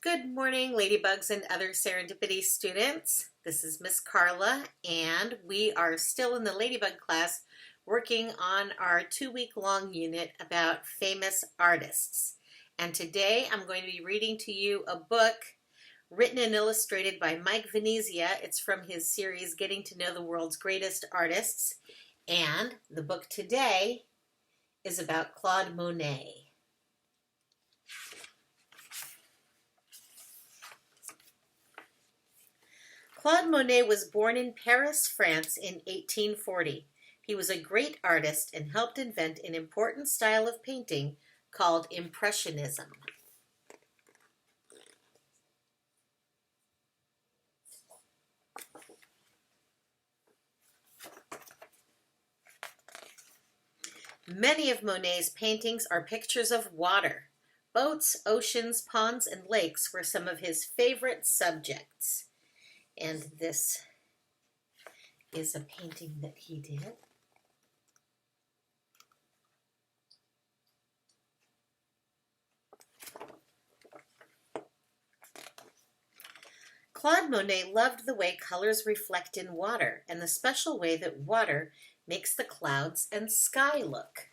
Good morning, Ladybugs and other Serendipity students. This is Miss Carla, and we are still in the Ladybug class working on our 2-week-long unit about famous artists. And today I'm going to be reading to you a book written and illustrated by Mike Venezia. It's from his series, Getting to Know the World's Greatest Artists. And the book today is about Claude Monet. Claude Monet was born in Paris, France in 1840. He was a great artist and helped invent an important style of painting called Impressionism. Many of Monet's paintings are pictures of water. Boats, oceans, ponds, and lakes were some of his favorite subjects. And this is a painting that he did. Claude Monet loved the way colors reflect in water and the special way that water makes the clouds and sky look.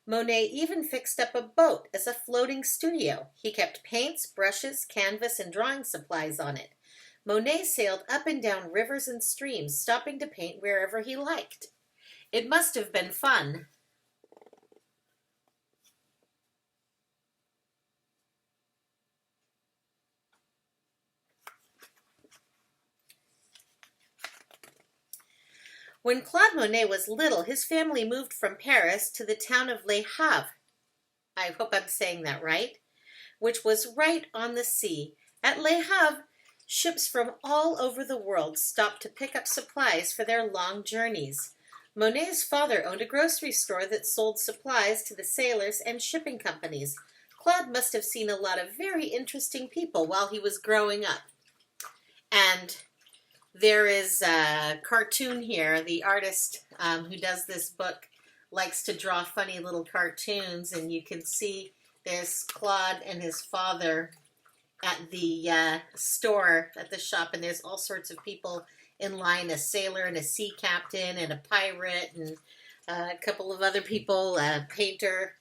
Monet even fixed up a boat as a floating studio. He kept paints, brushes, canvas, and drawing supplies on it. Monet sailed up and down rivers and streams, stopping to paint wherever he liked. It must have been fun. When Claude Monet was little, his family moved from Paris to the town of Le Havre. I hope I'm saying that right, which was right on the sea. At Le Havre, ships from all over the world stopped to pick up supplies for their long journeys. Monet's father owned a grocery store that sold supplies to the sailors and shipping companies. Claude must have seen a lot of very interesting people while he was growing up. And there is a cartoon here. The artist who does this book likes to draw funny little cartoons, and you can see there's Claude and his father at the store, at the shop, and there's all sorts of people in line, a sailor and a sea captain and a pirate and a couple of other people, a painter.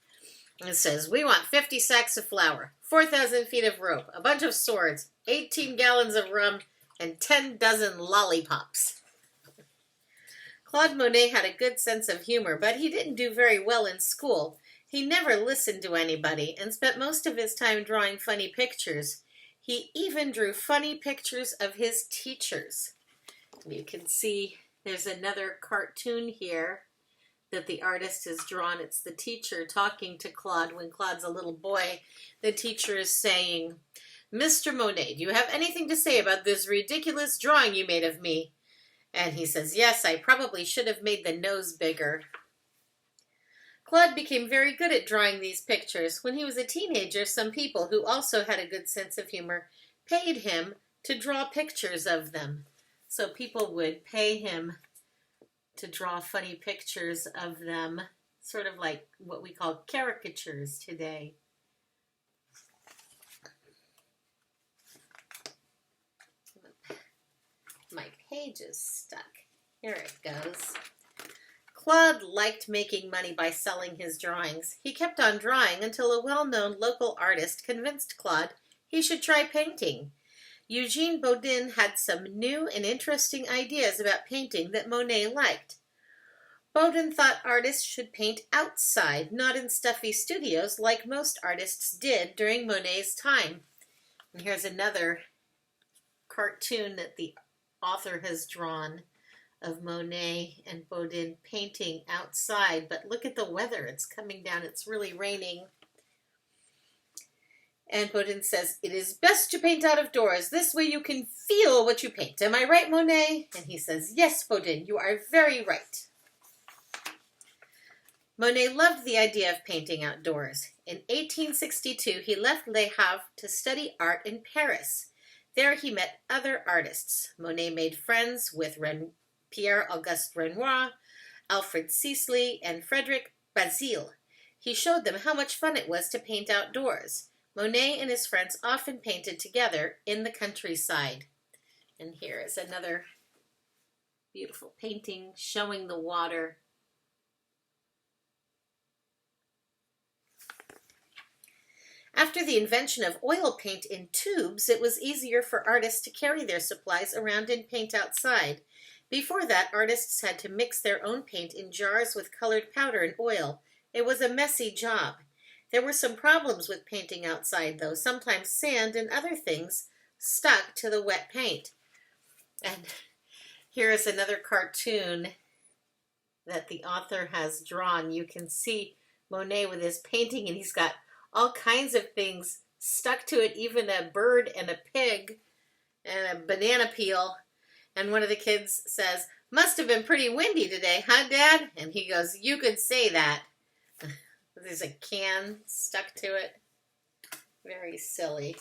And it says, "We want 50 sacks of flour, 4,000 feet of rope, a bunch of swords, 18 gallons of rum, and 10 dozen lollipops." Claude Monet had a good sense of humor, but he didn't do very well in school. He never listened to anybody and spent most of his time drawing funny pictures. He even drew funny pictures of his teachers. You can see there's another cartoon here that the artist has drawn. It's the teacher talking to Claude when Claude's a little boy. The teacher is saying, "Mr. Monet, do you have anything to say about this ridiculous drawing you made of me?" And he says, "Yes, I probably should have made the nose bigger." Claude became very good at drawing these pictures. When he was a teenager, some people who also had a good sense of humor paid him to draw pictures of them. So people would pay him to draw funny pictures of them, sort of like what we call caricatures today. My page is stuck. Here it goes. Claude liked making money by selling his drawings. He kept on drawing until a well-known local artist convinced Claude he should try painting. Eugene Bowden had some new and interesting ideas about painting that Monet liked. Bowden thought artists should paint outside, not in stuffy studios like most artists did during Monet's time. And here's another cartoon that the author has drawn of Monet and Bowden painting outside. But look at the weather. It's coming down. It's really raining. And Bowden says, "It is best to paint out of doors. This way you can feel what you paint. Am I right, Monet?" And he says, "Yes, Bowden, you are very right." Monet loved the idea of painting outdoors. In 1862, he left Le Havre to study art in Paris. There he met other artists. Monet made friends with Pierre-Auguste Renoir, Alfred Sisley, and Frederic Bazille. He showed them how much fun it was to paint outdoors. Monet and his friends often painted together in the countryside. And here is another beautiful painting showing the water. After the invention of oil paint in tubes, it was easier for artists to carry their supplies around and paint outside. Before that, artists had to mix their own paint in jars with colored powder and oil. It was a messy job. There were some problems with painting outside, though. Sometimes sand and other things stuck to the wet paint. And here is another cartoon that the author has drawn. You can see Monet with his painting, and he's got all kinds of things stuck to it, even a bird and a pig and a banana peel. And one of the kids says, "Must have been pretty windy today, huh, Dad?" And he goes, "You could say that." There's a can stuck to it. Very silly.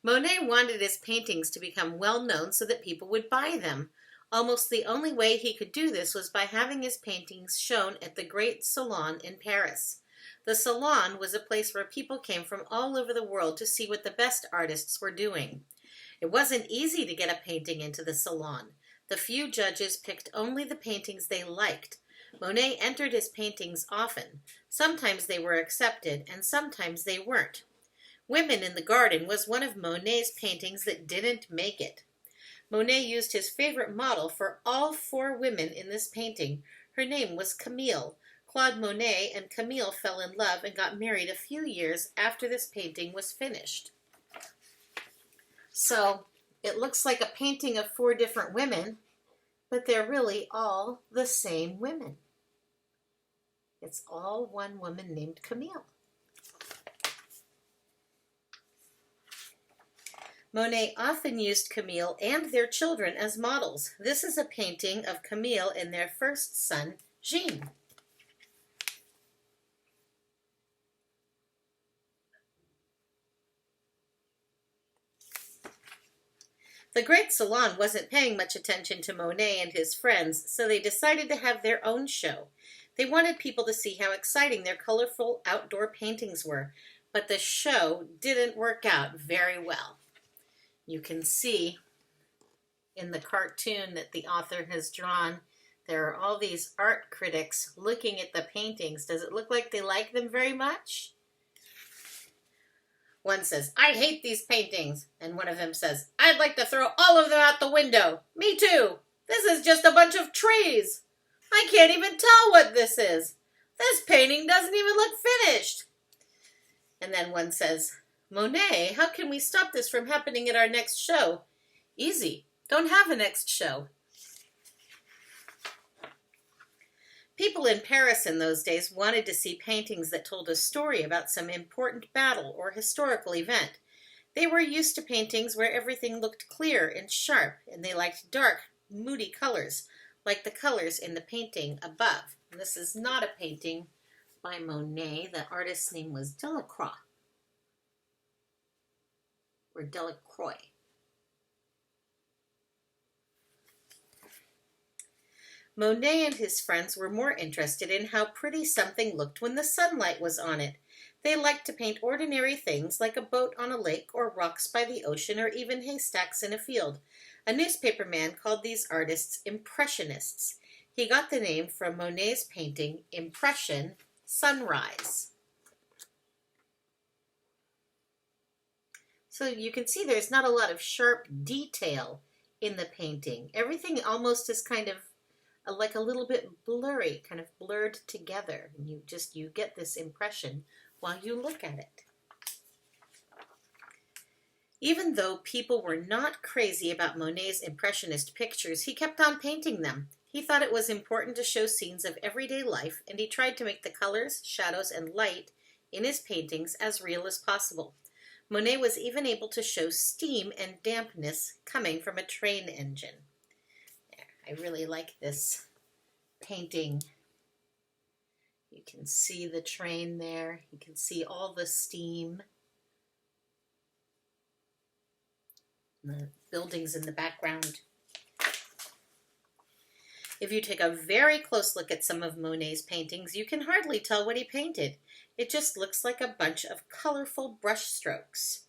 Monet wanted his paintings to become well known so that people would buy them. Almost the only way he could do this was by having his paintings shown at the Great Salon in Paris. The Salon was a place where people came from all over the world to see what the best artists were doing. It wasn't easy to get a painting into the Salon. The few judges picked only the paintings they liked. Monet entered his paintings often. Sometimes they were accepted, and sometimes they weren't. Women in the Garden was one of Monet's paintings that didn't make it. Monet used his favorite model for all 4 women in this painting. Her name was Camille. Claude Monet and Camille fell in love and got married a few years after this painting was finished. So it looks like a painting of 4 different women, but they're really all the same women. It's all one woman named Camille. Monet often used Camille and their children as models. This is a painting of Camille and their first son, Jean. The Great Salon wasn't paying much attention to Monet and his friends, so they decided to have their own show. They wanted people to see how exciting their colorful outdoor paintings were, but the show didn't work out very well. You can see in the cartoon that the author has drawn, there are all these art critics looking at the paintings. Does it look like they like them very much? One says, "I hate these paintings." And one of them says, "I'd like to throw all of them out the window." "Me too. This is just a bunch of trees. I can't even tell what this is. This painting doesn't even look finished." And then one says, "Monet, how can we stop this from happening at our next show?" "Easy. Don't have a next show." People in Paris in those days wanted to see paintings that told a story about some important battle or historical event. They were used to paintings where everything looked clear and sharp, and they liked dark, moody colors, like the colors in the painting above. And this is not a painting by Monet. The artist's name was Delacroix, or Delacroix. Monet and his friends were more interested in how pretty something looked when the sunlight was on it. They liked to paint ordinary things like a boat on a lake or rocks by the ocean or even haystacks in a field. A newspaper man called these artists Impressionists. He got the name from Monet's painting, Impression, Sunrise. So you can see there's not a lot of sharp detail in the painting. Everything almost is kind of like a little bit blurry, kind of blurred together. And you get this impression while you look at it. Even though people were not crazy about Monet's Impressionist pictures, he kept on painting them. He thought it was important to show scenes of everyday life, and he tried to make the colors, shadows, and light in his paintings as real as possible. Monet was even able to show steam and dampness coming from a train engine. I really like this painting. You can see the train there. You can see all the steam. And the buildings in the background. If you take a very close look at some of Monet's paintings, you can hardly tell what he painted. It just looks like a bunch of colorful brush strokes.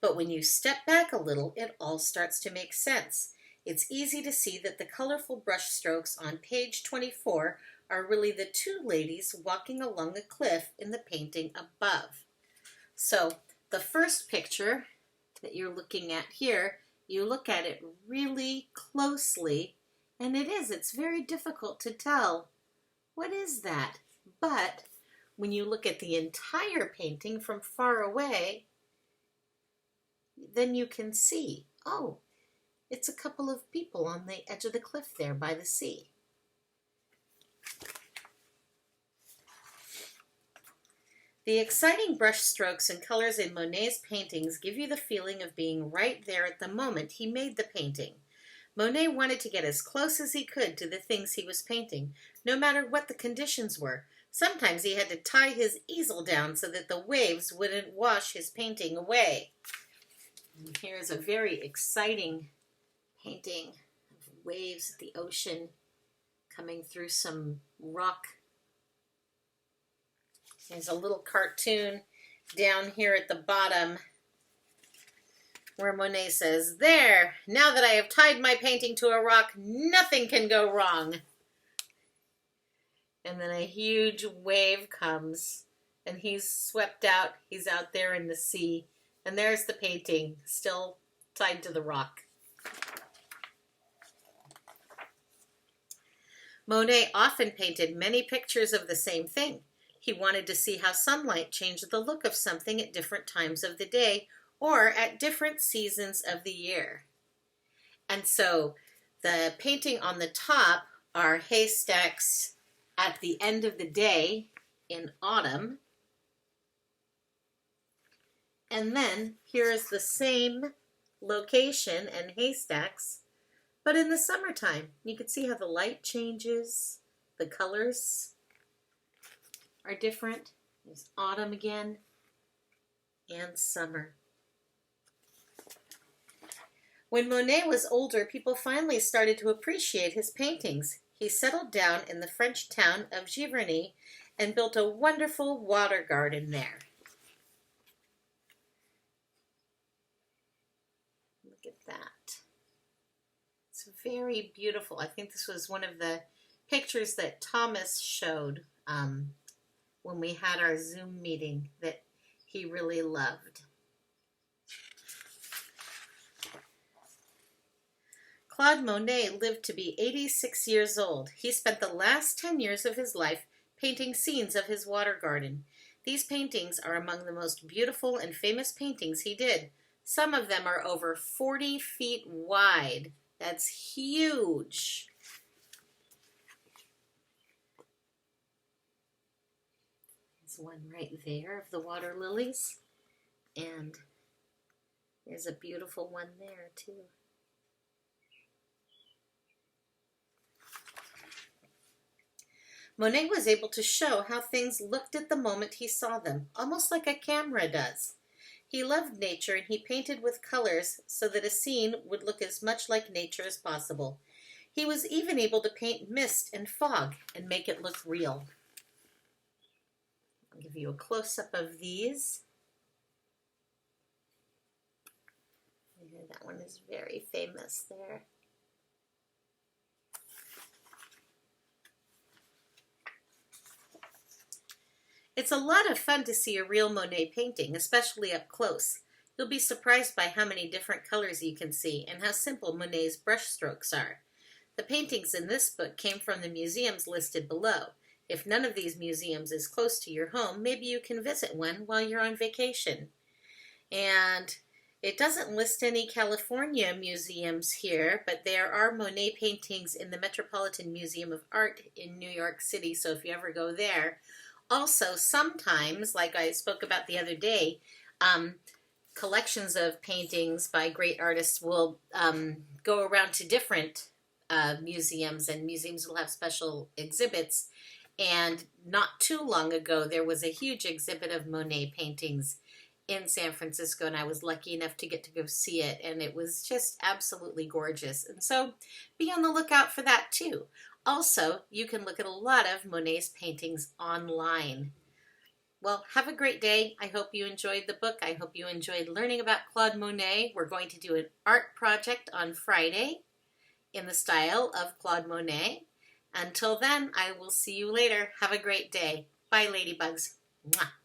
But when you step back a little, it all starts to make sense. It's easy to see that the colorful brush strokes on page 24 are really the two ladies walking along a cliff in the painting above. So the first picture that you're looking at here, you look at it really closely, and it's very difficult to tell. What is that? But when you look at the entire painting from far away, then you can see, oh, it's a couple of people on the edge of the cliff there by the sea. The exciting brush strokes and colors in Monet's paintings give you the feeling of being right there at the moment he made the painting. Monet wanted to get as close as he could to the things he was painting, no matter what the conditions were. Sometimes he had to tie his easel down so that the waves wouldn't wash his painting away. And here's a very exciting painting of waves at the ocean coming through some rock. There's a little cartoon down here at the bottom where Monet says, "There, now that I have tied my painting to a rock, nothing can go wrong." And then a huge wave comes and he's swept out. He's out there in the sea. And there's the painting, still tied to the rock. Monet often painted many pictures of the same thing. He wanted to see how sunlight changed the look of something at different times of the day or at different seasons of the year. And so the painting on the top are haystacks at the end of the day in autumn. And then here is the same location and haystacks, but in the summertime. You can see how the light changes, the colors are different. There's autumn again and summer. When Monet was older, people finally started to appreciate his paintings. He settled down in the French town of Giverny and built a wonderful water garden there. Look at that. It's very beautiful. I think this was one of the pictures that Thomas showed when we had our Zoom meeting that he really loved. Claude Monet lived to be 86 years old. He spent the last 10 years of his life painting scenes of his water garden. These paintings are among the most beautiful and famous paintings he did. Some of them are over 40 feet wide. That's huge. There's one right there of the water lilies. And there's a beautiful one there too. Monet was able to show how things looked at the moment he saw them, almost like a camera does. He loved nature and he painted with colors so that a scene would look as much like nature as possible. He was even able to paint mist and fog and make it look real. I'll give you a close-up of these. That one is very famous there. It's a lot of fun to see a real Monet painting, especially up close. You'll be surprised by how many different colors you can see and how simple Monet's brush strokes are. The paintings in this book came from the museums listed below. If none of these museums is close to your home, maybe you can visit one while you're on vacation. And it doesn't list any California museums here, but there are Monet paintings in the Metropolitan Museum of Art in New York City, so if you ever go there. Also, sometimes, like I spoke about the other day, collections of paintings by great artists will go around to different museums, and museums will have special exhibits. And not too long ago, there was a huge exhibit of Monet paintings in San Francisco, and I was lucky enough to get to go see it, and it was just absolutely gorgeous. And so be on the lookout for that too. Also, you can look at a lot of Monet's paintings online. Well, have a great day. I hope you enjoyed the book. I hope you enjoyed learning about Claude Monet. We're going to do an art project on Friday in the style of Claude Monet. Until then, I will see you later. Have a great day. Bye, ladybugs. Mwah.